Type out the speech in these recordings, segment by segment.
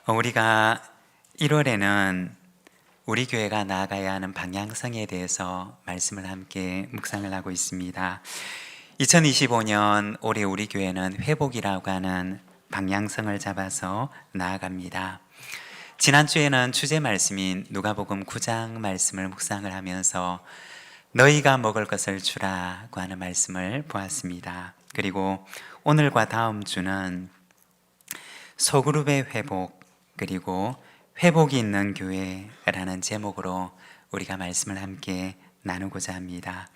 우리가 1월에는 우리 교회가 나아가야 하는 방향성에 대해서 말씀을 함께 묵상을 하고 있습니다. 2025년 올해 우리 교회는 회복이라고 하는 방향성을 잡아서 나아갑니다. 지난주에는 주제 말씀인 누가복음 9장 말씀을 묵상을 하면서 너희가 먹을 것을 주라고 하는 말씀을 보았습니다. 그리고 오늘과 다음 주는 소그룹의 회복, 그리고 회복이 있는 교회라는 제목으로 우리가 말씀을 함께 나누고자 합니다.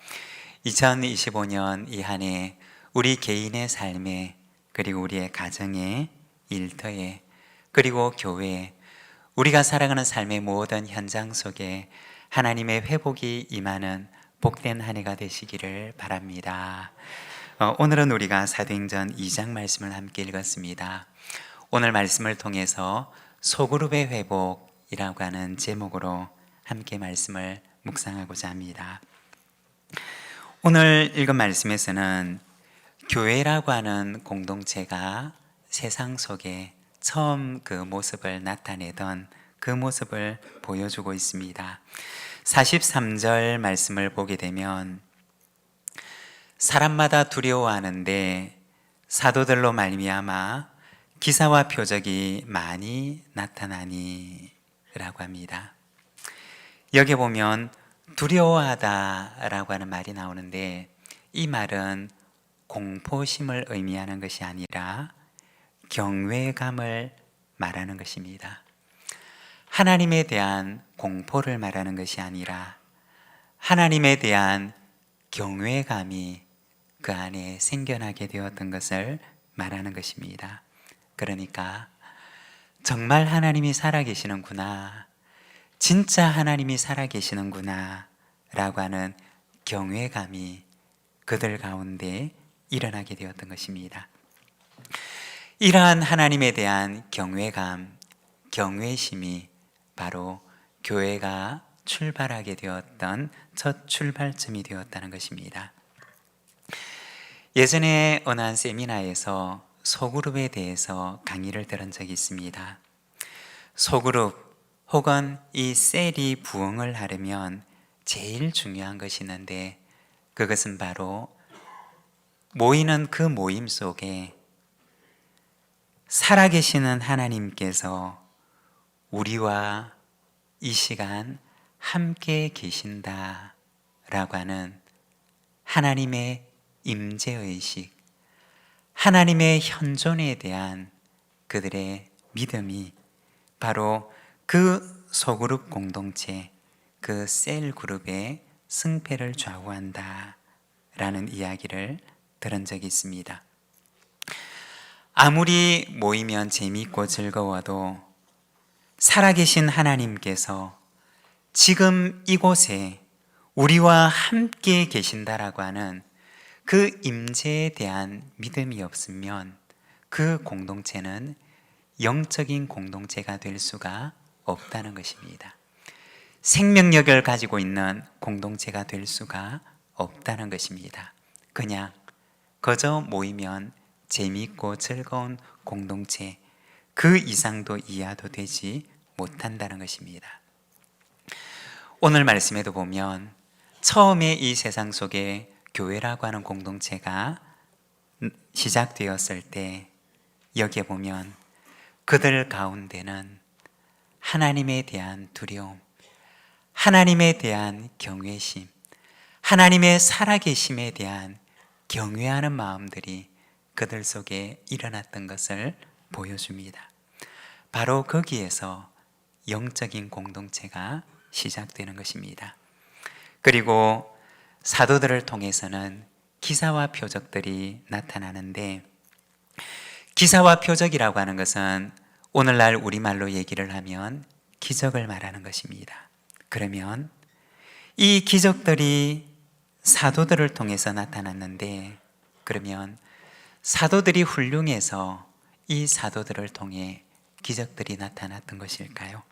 2025년 이 한 해 우리 개인의 삶에, 그리고 우리의 가정에, 일터에, 그리고 교회에, 우리가 살아가는 삶의 모든 현장 속에 하나님의 회복이 임하는 복된 한 해가 되시기를 바랍니다. 오늘은 우리가 사도행전 2장 말씀을 함께 읽었습니다. 오늘 말씀을 통해서 소그룹의 회복이라고 하는 제목으로 함께 말씀을 묵상하고자 합니다. 오늘 읽은 말씀에서는 교회라고 하는 공동체가 세상 속에 처음 그 모습을 나타내던 그 모습을 보여주고 있습니다. 43절 말씀을 보게 되면 사람마다 두려워하는데 사도들로 말미암아 기사와 표적이 많이 나타나니 라고 합니다. 여기 보면 두려워하다 라고 하는 말이 나오는데, 이 말은 공포심을 의미하는 것이 아니라 경외감을 말하는 것입니다. 하나님에 대한 공포를 말하는 것이 아니라 하나님에 대한 경외감이 그 안에 생겨나게 되었던 것을 말하는 것입니다. 그러니까 정말 하나님이 살아계시는구나, 진짜 하나님이 살아계시는구나 라고 하는 경외감이 그들 가운데 일어나게 되었던 것입니다. 이러한 하나님에 대한 경외감, 경외심이 바로 교회가 출발하게 되었던 첫 출발점이 되었다는 것입니다. 예전에 어느 한 세미나에서 소그룹에 대해서 강의를 들은 적이 있습니다. 소그룹 혹은 이 셀이 부흥을 하려면 제일 중요한 것이 있는데, 그것은 바로 모이는 그 모임 속에 살아계시는 하나님께서 우리와 이 시간 함께 계신다 라고 하는 하나님의 임재의식, 하나님의 현존에 대한 그들의 믿음이 바로 그 소그룹 공동체, 그 셀 그룹의 승패를 좌우한다 라는 이야기를 들은 적이 있습니다. 아무리 모이면 재미있고 즐거워도 살아계신 하나님께서 지금 이곳에 우리와 함께 계신다라고 하는 그 임재에 대한 믿음이 없으면 그 공동체는 영적인 공동체가 될 수가 없다는 것입니다. 생명력을 가지고 있는 공동체가 될 수가 없다는 것입니다. 그냥 그저 모이면 재미있고 즐거운 공동체, 그 이상도 이하도 되지 못한다는 것입니다. 오늘 말씀에도 보면 처음에 이 세상 속에 교회라고 하는 공동체가 시작되었을 때 여기에 보면 그들 가운데는 하나님에 대한 두려움, 하나님에 대한 경외심, 하나님의 살아계심에 대한 경외하는 마음들이 그들 속에 일어났던 것을 보여줍니다. 바로 거기에서 영적인 공동체가 시작되는 것입니다. 그리고 사도들을 통해서는 기사와 표적들이 나타나는데, 기사와 표적이라고 하는 것은 오늘날 우리말로 얘기를 하면 기적을 말하는 것입니다. 그러면 이 기적들이 사도들을 통해서 나타났는데, 그러면 사도들이 훌륭해서 이 사도들을 통해 기적들이 나타났던 것일까요?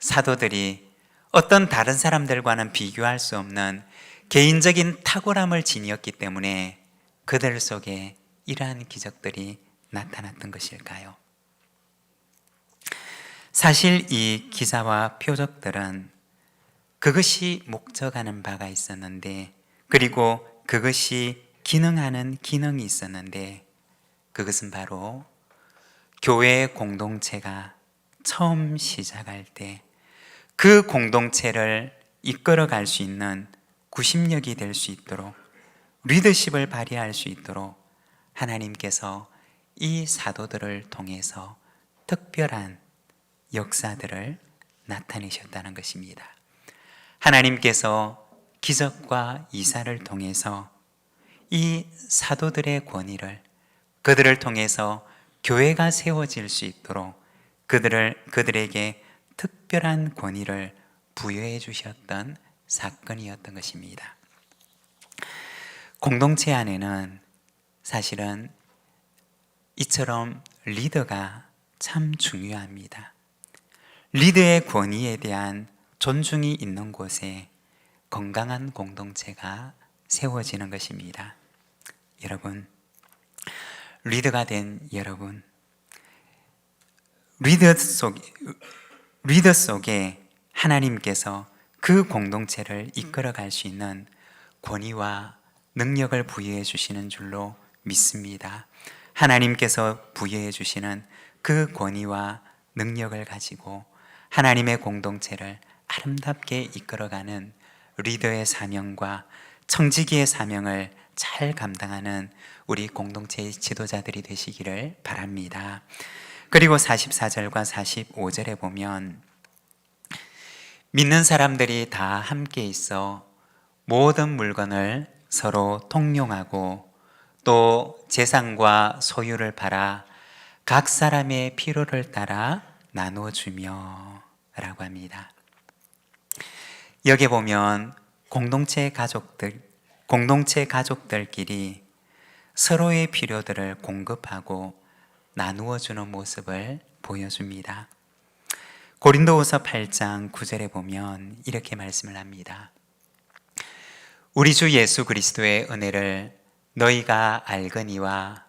사도들이 어떤 다른 사람들과는 비교할 수 없는 개인적인 탁월함을 지니었기 때문에 그들 속에 이러한 기적들이 나타났던 것일까요? 사실 이 기사와 표적들은 그것이 목적하는 바가 있었는데, 그리고 그것이 기능하는 기능이 있었는데, 그것은 바로 교회 공동체가 처음 시작할 때 그 공동체를 이끌어 갈 수 있는 구심력이 될 수 있도록, 리더십을 발휘할 수 있도록 하나님께서 이 사도들을 통해서 특별한 역사들을 나타내셨다는 것입니다. 하나님께서 기적과 이사를 통해서 이 사도들의 권위를, 그들을 통해서 교회가 세워질 수 있도록 그들에게 특별한 권위를 부여해 주셨던 사건이었던 것입니다. 공동체 안에는 사실은 이처럼 리더가 참 중요합니다. 리더의 권위에 대한 존중이 있는 곳에 건강한 공동체가 세워지는 것입니다. 여러분, 리더가 된 여러분, 리더 속에 하나님께서 그 공동체를 이끌어 갈 수 있는 권위와 능력을 부여해 주시는 줄로 믿습니다. 하나님께서 부여해 주시는 그 권위와 능력을 가지고 하나님의 공동체를 아름답게 이끌어가는 리더의 사명과 청지기의 사명을 잘 감당하는 우리 공동체의 지도자들이 되시기를 바랍니다. 그리고 44절과 45절에 보면 믿는 사람들이 다 함께 있어 모든 물건을 서로 통용하고 또 재산과 소유를 팔아 각 사람의 필요를 따라 나눠주며 라고 합니다. 여기 보면 공동체 가족들끼리 서로의 필요들을 공급하고 나누어주는 모습을 보여줍니다. 고린도후서 8장 9절에 보면 이렇게 말씀을 합니다. 우리 주 예수 그리스도의 은혜를 너희가 알거니와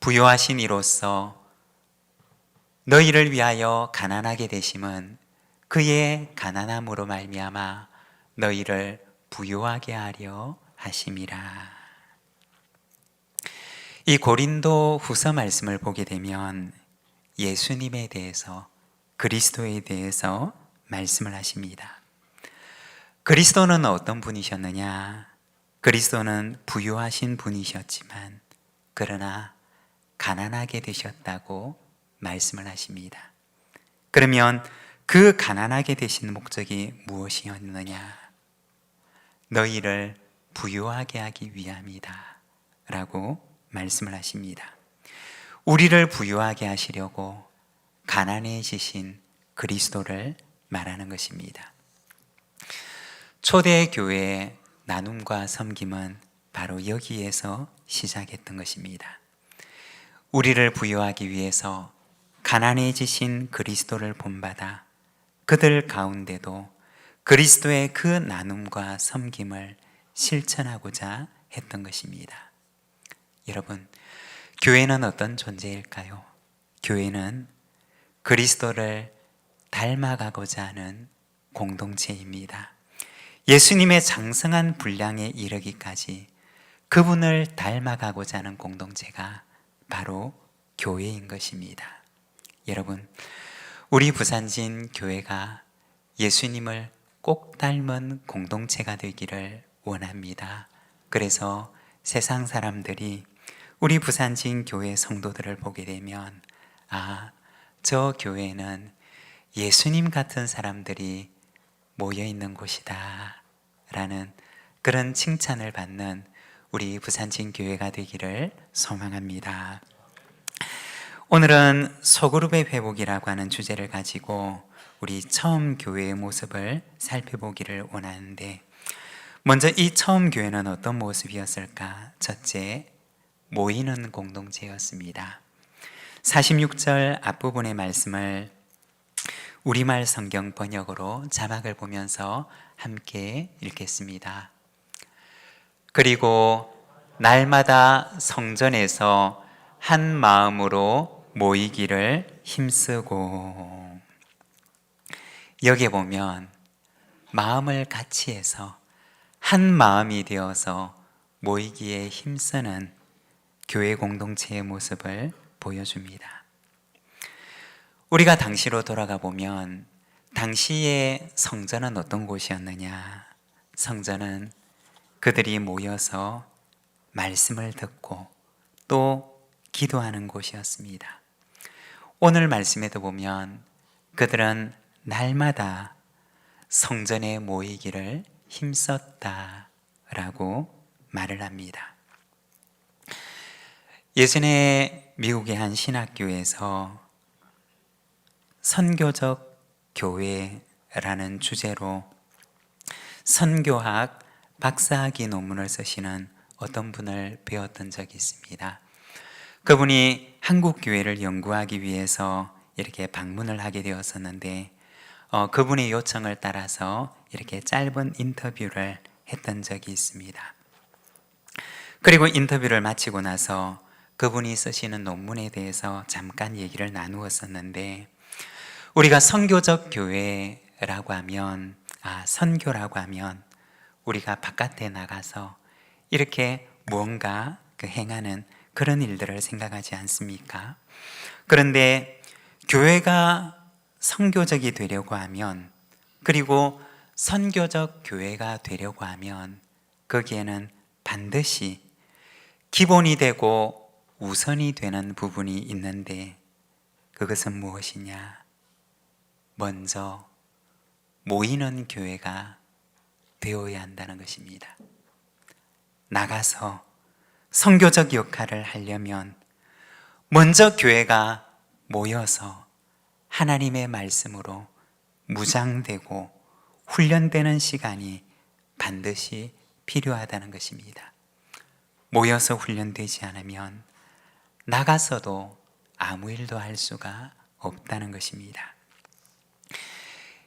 부요하신 이로써 너희를 위하여 가난하게 되심은 그의 가난함으로 말미암아 너희를 부요하게 하려 하심이라. 이 고린도 후서 말씀을 보게 되면 예수님에 대해서, 그리스도에 대해서 말씀을 하십니다. 그리스도는 어떤 분이셨느냐? 그리스도는 부유하신 분이셨지만 그러나 가난하게 되셨다고 말씀을 하십니다. 그러면 그 가난하게 되신 목적이 무엇이었느냐? 너희를 부유하게 하기 위함이다 라고 말씀을 하십니다. 우리를 부유하게 하시려고 가난해지신 그리스도를 말하는 것입니다. 초대 교회의 나눔과 섬김은 바로 여기에서 시작했던 것입니다. 우리를 부유하기 위해서 가난해지신 그리스도를 본받아 그들 가운데도 그리스도의 그 나눔과 섬김을 실천하고자 했던 것입니다. 여러분, 교회는 어떤 존재일까요? 교회는 그리스도를 닮아가고자 하는 공동체입니다. 예수님의 장성한 분량에 이르기까지 그분을 닮아가고자 하는 공동체가 바로 교회인 것입니다. 여러분, 우리 부산진 교회가 예수님을 꼭 닮은 공동체가 되기를 원합니다. 그래서 세상 사람들이 우리 부산진 교회 성도들을 보게 되면 저 교회는 예수님 같은 사람들이 모여 있는 곳이다 라는 그런 칭찬을 받는 우리 부산진 교회가 되기를 소망합니다. 오늘은 소그룹의 회복이라고 하는 주제를 가지고 우리 처음 교회의 모습을 살펴보기를 원하는데, 먼저 이 처음 교회는 어떤 모습이었을까? 첫째, 모이는 공동체였습니다. 46절 앞부분의 말씀을 우리말 성경 번역으로 자막을 보면서 함께 읽겠습니다. 그리고 날마다 성전에서 한 마음으로 모이기를 힘쓰고. 여기에 보면 마음을 같이 해서 한 마음이 되어서 모이기에 힘쓰는 교회 공동체의 모습을 보여줍니다. 우리가 당시로 돌아가 보면 당시의 성전은 어떤 곳이었느냐? 성전은 그들이 모여서 말씀을 듣고 또 기도하는 곳이었습니다. 오늘 말씀에도 보면 그들은 날마다 성전에 모이기를 힘썼다라고 말을 합니다. 예전에 미국의 한 신학교에서 선교적 교회라는 주제로 선교학 박사학위 논문을 쓰시는 어떤 분을 배웠던 적이 있습니다. 그분이 한국 교회를 연구하기 위해서 이렇게 방문을 하게 되었었는데 그분의 요청을 따라서 이렇게 짧은 인터뷰를 했던 적이 있습니다. 그리고 인터뷰를 마치고 나서 그분이 쓰시는 논문에 대해서 잠깐 얘기를 나누었었는데, 우리가 선교적 교회라고 하면, 선교라고 하면 우리가 바깥에 나가서 이렇게 무언가 행하는 그런 일들을 생각하지 않습니까? 그런데 교회가 선교적이 되려고 하면, 그리고 선교적 교회가 되려고 하면 거기에는 반드시 기본이 되고 우선이 되는 부분이 있는데, 그것은 무엇이냐? 먼저 모이는 교회가 되어야 한다는 것입니다. 나가서 선교적 역할을 하려면 먼저 교회가 모여서 하나님의 말씀으로 무장되고 훈련되는 시간이 반드시 필요하다는 것입니다. 모여서 훈련되지 않으면 나가서도 아무 일도 할 수가 없다는 것입니다.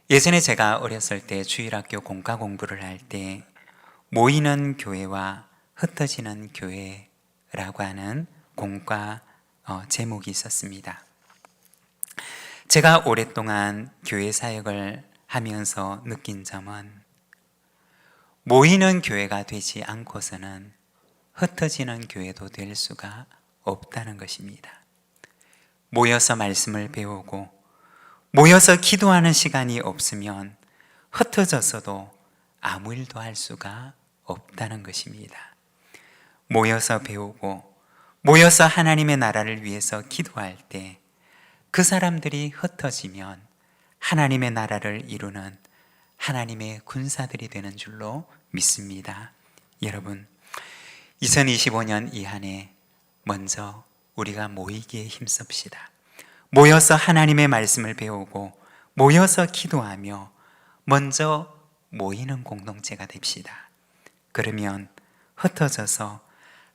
예전에 제가 어렸을 때 주일학교 공과 공부를 할 때 모이는 교회와 흩어지는 교회라고 하는 공과 제목이 있었습니다. 제가 오랫동안 교회 사역을 하면서 느낀 점은, 모이는 교회가 되지 않고서는 흩어지는 교회도 될 수가 없다는 것입니다. 모여서 말씀을 배우고 모여서 기도하는 시간이 없으면 흩어져서도 아무 일도 할 수가 없다는 것입니다. 모여서 배우고 모여서 하나님의 나라를 위해서 기도할 때 그 사람들이 흩어지면 하나님의 나라를 이루는 하나님의 군사들이 되는 줄로 믿습니다. 여러분, 2025년 이 한 해 먼저 우리가 모이기에 힘씁시다. 모여서 하나님의 말씀을 배우고 모여서 기도하며 먼저 모이는 공동체가 됩시다. 그러면 흩어져서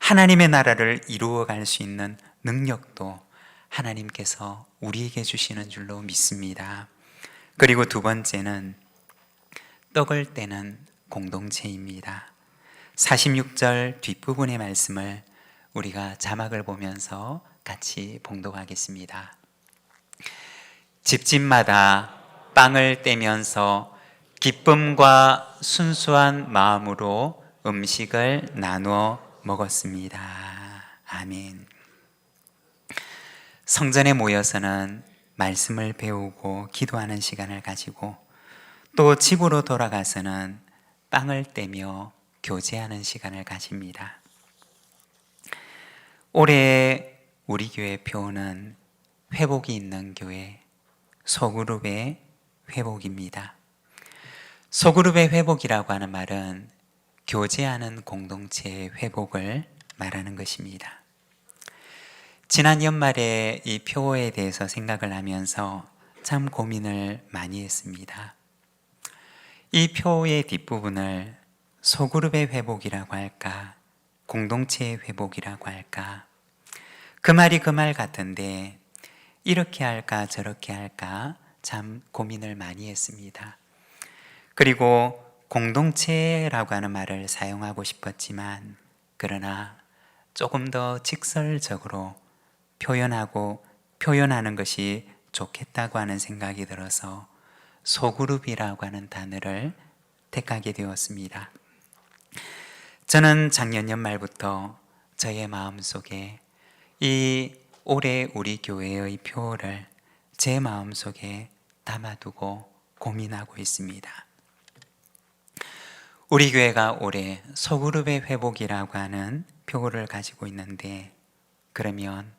하나님의 나라를 이루어갈 수 있는 능력도 하나님께서 우리에게 주시는 줄로 믿습니다. 그리고 두 번째는 떡을 떼는 공동체입니다. 46절 뒷부분의 말씀을 우리가 자막을 보면서 같이 봉독하겠습니다. 집집마다 빵을 떼면서 기쁨과 순수한 마음으로 음식을 나누어 먹었습니다. 아멘. 성전에 모여서는 말씀을 배우고 기도하는 시간을 가지고, 또 집으로 돌아가서는 빵을 떼며 교제하는 시간을 가집니다. 올해 우리 교회 표어는 회복이 있는 교회, 소그룹의 회복입니다. 소그룹의 회복이라고 하는 말은 교제하는 공동체의 회복을 말하는 것입니다. 지난 연말에 이 표어에 대해서 생각을 하면서 참 고민을 많이 했습니다. 이 표어의 뒷부분을 소그룹의 회복이라고 할까, 공동체의 회복이라고 할까, 그 말이 그 말 같은데 이렇게 할까 저렇게 할까 참 고민을 많이 했습니다. 그리고 공동체라고 하는 말을 사용하고 싶었지만, 그러나 조금 더 직설적으로 표현하는 것이 좋겠다고 하는 생각이 들어서 소그룹이라고 하는 단어를 택하게 되었습니다. 저는 작년 연말부터 저의 마음속에 이 올해 우리 교회의 표를 제 마음속에 담아두고 고민하고 있습니다. 우리 교회가 올해 소그룹의 회복이라고 하는 표를 가지고 있는데, 그러면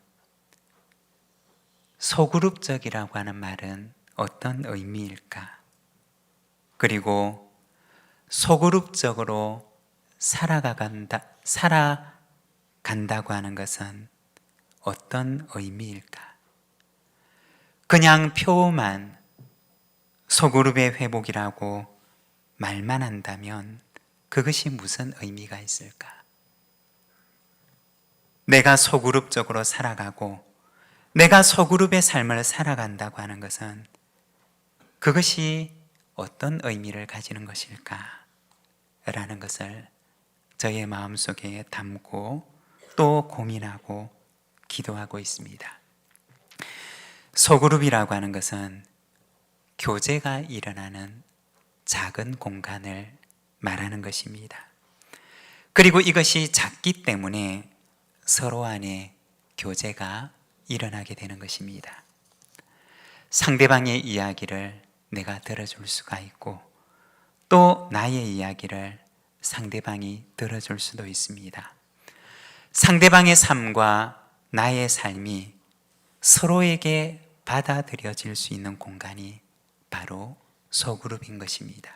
소그룹적이라고 하는 말은 어떤 의미일까? 그리고 소그룹적으로 살아간다고 하는 것은 어떤 의미일까? 그냥 표만 소그룹의 회복이라고 말만 한다면 그것이 무슨 의미가 있을까? 내가 소그룹적으로 살아가고 내가 소그룹의 삶을 살아간다고 하는 것은 그것이 어떤 의미를 가지는 것일까? 라는 것을 저의 마음속에 담고 또 고민하고 기도하고 있습니다. 소그룹이라고 하는 것은 교제가 일어나는 작은 공간을 말하는 것입니다. 그리고 이것이 작기 때문에 서로 안에 교제가 일어나게 되는 것입니다. 상대방의 이야기를 내가 들어줄 수가 있고 또 나의 이야기를 상대방이 들어줄 수도 있습니다. 상대방의 삶과 나의 삶이 서로에게 받아들여질 수 있는 공간이 바로 소그룹인 것입니다.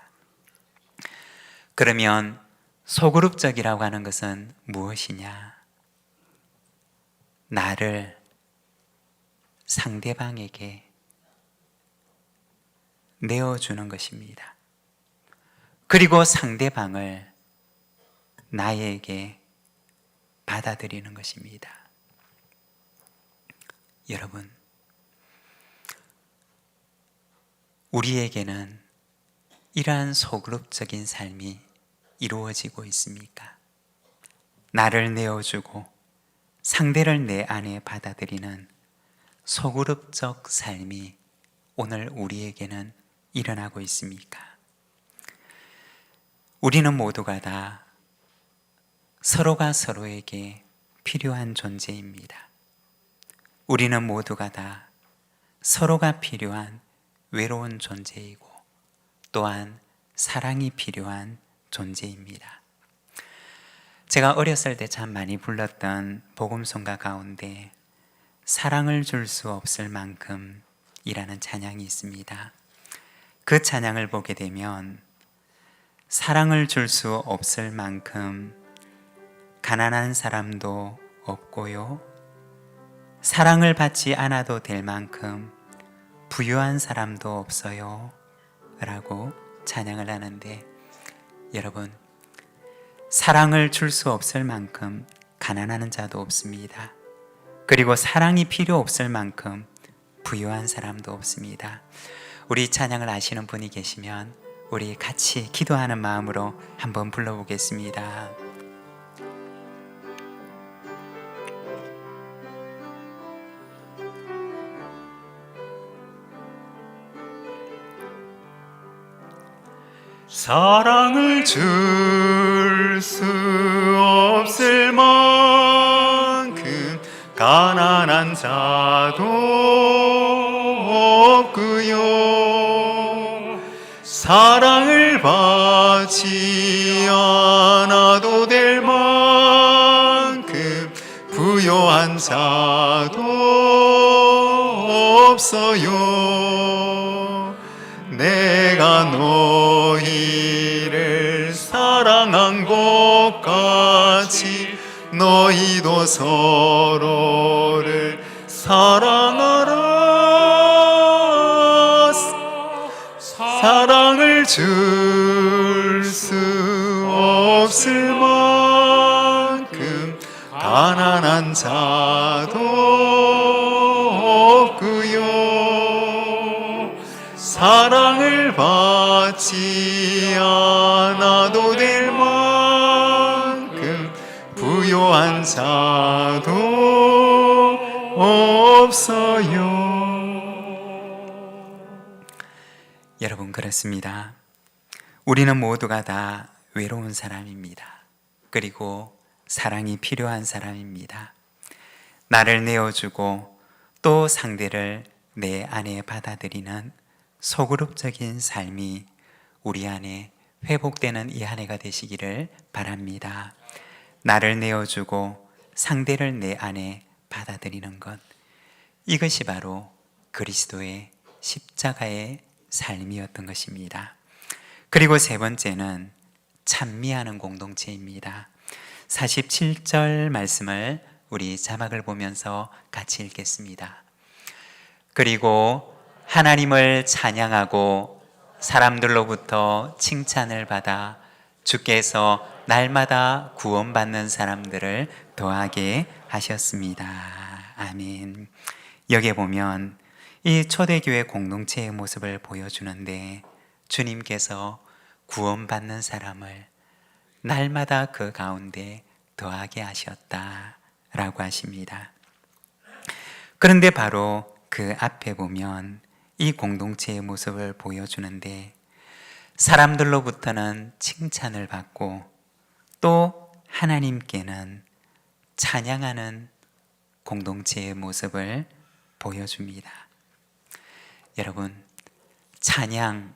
그러면 소그룹적이라고 하는 것은 무엇이냐? 나를 상대방에게 내어주는 것입니다. 그리고 상대방을 나에게 받아들이는 것입니다. 여러분, 우리에게는 이러한 소그룹적인 삶이 이루어지고 있습니까? 나를 내어주고 상대를 내 안에 받아들이는 소그룹적 삶이 오늘 우리에게는 일어나고 있습니까? 우리는 모두가 다 서로가 서로에게 필요한 존재입니다. 우리는 모두가 다 서로가 필요한 외로운 존재이고 또한 사랑이 필요한 존재입니다. 제가 어렸을 때 참 많이 불렀던 복음송가 가운데 사랑을 줄 수 없을 만큼 이라는 찬양이 있습니다. 그 찬양을 보게 되면 사랑을 줄 수 없을 만큼 가난한 사람도 없고요, 사랑을 받지 않아도 될 만큼 부유한 사람도 없어요 라고 찬양을 하는데, 여러분, 사랑을 줄 수 없을 만큼 가난한 자도 없습니다. 그리고 사랑이 필요 없을 만큼 부유한 사람도 없습니다. 우리 찬양을 아시는 분이 계시면 우리 같이 기도하는 마음으로 한번 불러보겠습니다. 사랑을 줄 수 없을 만큼 가난한 자도 없고요, 사랑을 받지 않아도 될 만큼 부요한 자도 없어요. 내가 너희를 사랑한 것 같이 너희도 서로를 사랑하라. 사랑을 줄 수 없을 만큼 가난한 자도 없고요, 사랑을 받지 않아도 될 만큼 부요한 자도 없어요. 여러분, 그렇습니다. 우리는 모두가 다 외로운 사람입니다. 그리고 사랑이 필요한 사람입니다. 나를 내어주고 또 상대를 내 안에 받아들이는 소그룹적인 삶이 우리 안에 회복되는 이 한 해가 되시기를 바랍니다. 나를 내어주고 상대를 내 안에 받아들이는 것, 이것이 바로 그리스도의 십자가의 삶이었던 것입니다. 그리고 세 번째는 찬미하는 공동체입니다. 47절 말씀을 우리 자막을 보면서 같이 읽겠습니다. 그리고 하나님을 찬양하고 사람들로부터 칭찬을 받아 주께서 날마다 구원받는 사람들을 더하게 하셨습니다. 아멘. 여기에 보면 이 초대교회 공동체의 모습을 보여주는데, 주님께서 구원받는 사람을 날마다 그 가운데 더하게 하셨다라고 하십니다. 그런데 바로 그 앞에 보면 이 공동체의 모습을 보여주는데, 사람들로부터는 칭찬을 받고 또 하나님께는 찬양하는 공동체의 모습을 보여줍니다. 여러분, 찬양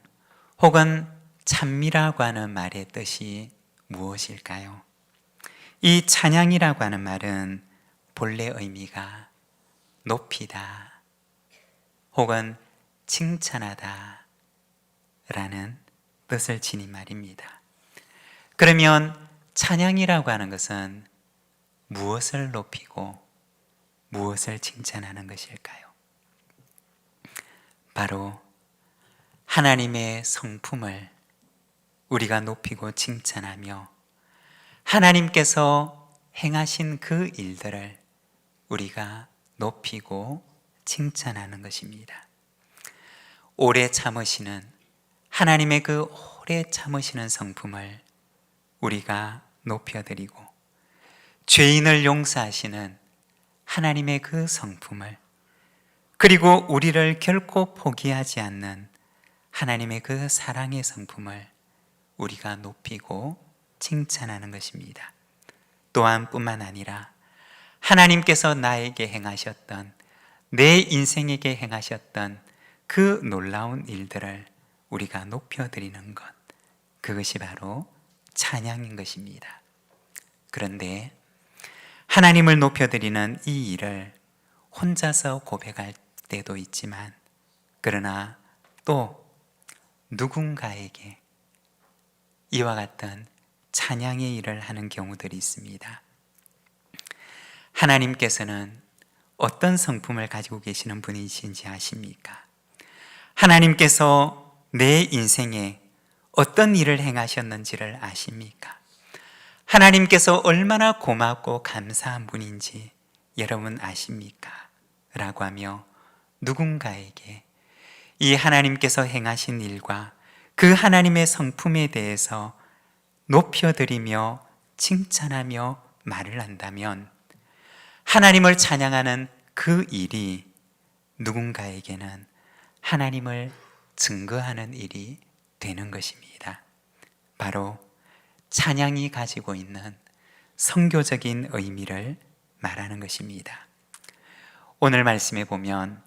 혹은 찬미라고 하는 말의 뜻이 무엇일까요? 이 찬양이라고 하는 말은 본래 의미가 높이다 혹은 칭찬하다 라는 뜻을 지닌 말입니다. 그러면 찬양이라고 하는 것은 무엇을 높이고 무엇을 칭찬하는 것일까요? 바로 하나님의 성품을 우리가 높이고 칭찬하며 하나님께서 행하신 그 일들을 우리가 높이고 칭찬하는 것입니다. 오래 참으시는 하나님의 그 오래 참으시는 성품을 우리가 높여드리고, 죄인을 용서하시는 하나님의 그 성품을, 그리고 우리를 결코 포기하지 않는 하나님의 그 사랑의 성품을 우리가 높이고 칭찬하는 것입니다. 또한 뿐만 아니라 하나님께서 나에게 행하셨던, 내 인생에게 행하셨던 그 놀라운 일들을 우리가 높여드리는 것, 그것이 바로 찬양인 것입니다. 그런데 하나님을 높여드리는 이 일을 혼자서 고백할 때도 있지만, 그러나 또 누군가에게 이와 같은 찬양의 일을 하는 경우들이 있습니다. 하나님께서는 어떤 성품을 가지고 계시는 분이신지 아십니까? 하나님께서 내 인생에 어떤 일을 행하셨는지를 아십니까? 하나님께서 얼마나 고맙고 감사한 분인지 여러분 아십니까? 라고 하며 누군가에게 이 하나님께서 행하신 일과 그 하나님의 성품에 대해서 높여드리며 칭찬하며 말을 한다면, 하나님을 찬양하는 그 일이 누군가에게는 하나님을 증거하는 일이 되는 것입니다. 바로 찬양이 가지고 있는 선교적인 의미를 말하는 것입니다. 오늘 말씀에 보면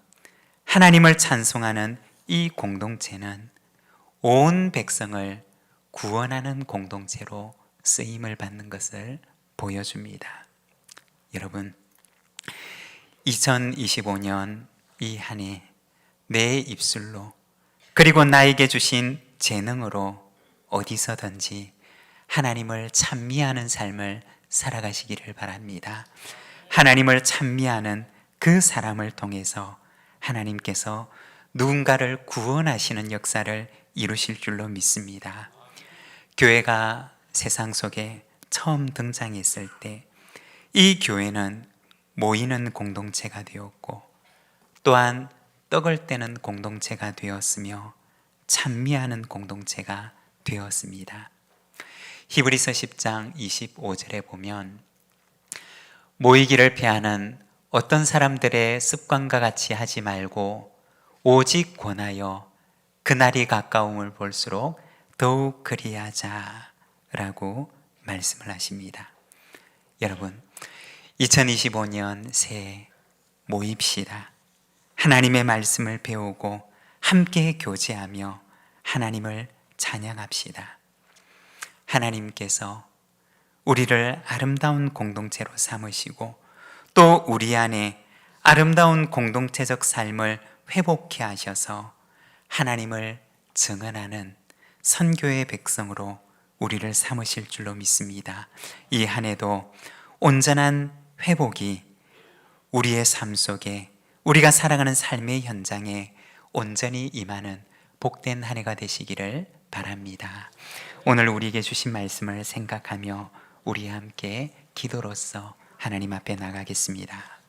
하나님을 찬송하는 이 공동체는 온 백성을 구원하는 공동체로 쓰임을 받는 것을 보여줍니다. 여러분, 2025년 이 한 해 내 입술로, 그리고 나에게 주신 재능으로 어디서든지 하나님을 찬미하는 삶을 살아가시기를 바랍니다. 하나님을 찬미하는 그 사람을 통해서 하나님께서 누군가를 구원하시는 역사를 이루실 줄로 믿습니다. 교회가 세상 속에 처음 등장했을 때 이 교회는 모이는 공동체가 되었고, 또한 떡을 떼는 공동체가 되었으며 찬미하는 공동체가 되었습니다. 히브리서 10장 25절에 보면, 모이기를 피하는 어떤 사람들의 습관과 같이 하지 말고 오직 권하여 그날이 가까움을 볼수록 더욱 그리하자라고 말씀을 하십니다. 여러분, 2025년 새해 모입시다. 하나님의 말씀을 배우고 함께 교제하며 하나님을 찬양합시다. 하나님께서 우리를 아름다운 공동체로 삼으시고 또 우리 안에 아름다운 공동체적 삶을 회복케 하셔서 하나님을 증언하는 선교의 백성으로 우리를 삼으실 줄로 믿습니다. 이 한 해도 온전한 회복이 우리의 삶 속에, 우리가 살아가는 삶의 현장에 온전히 임하는 복된 한 해가 되시기를 바랍니다. 오늘 우리에게 주신 말씀을 생각하며 우리 함께 기도로서 하나님 앞에 나가겠습니다.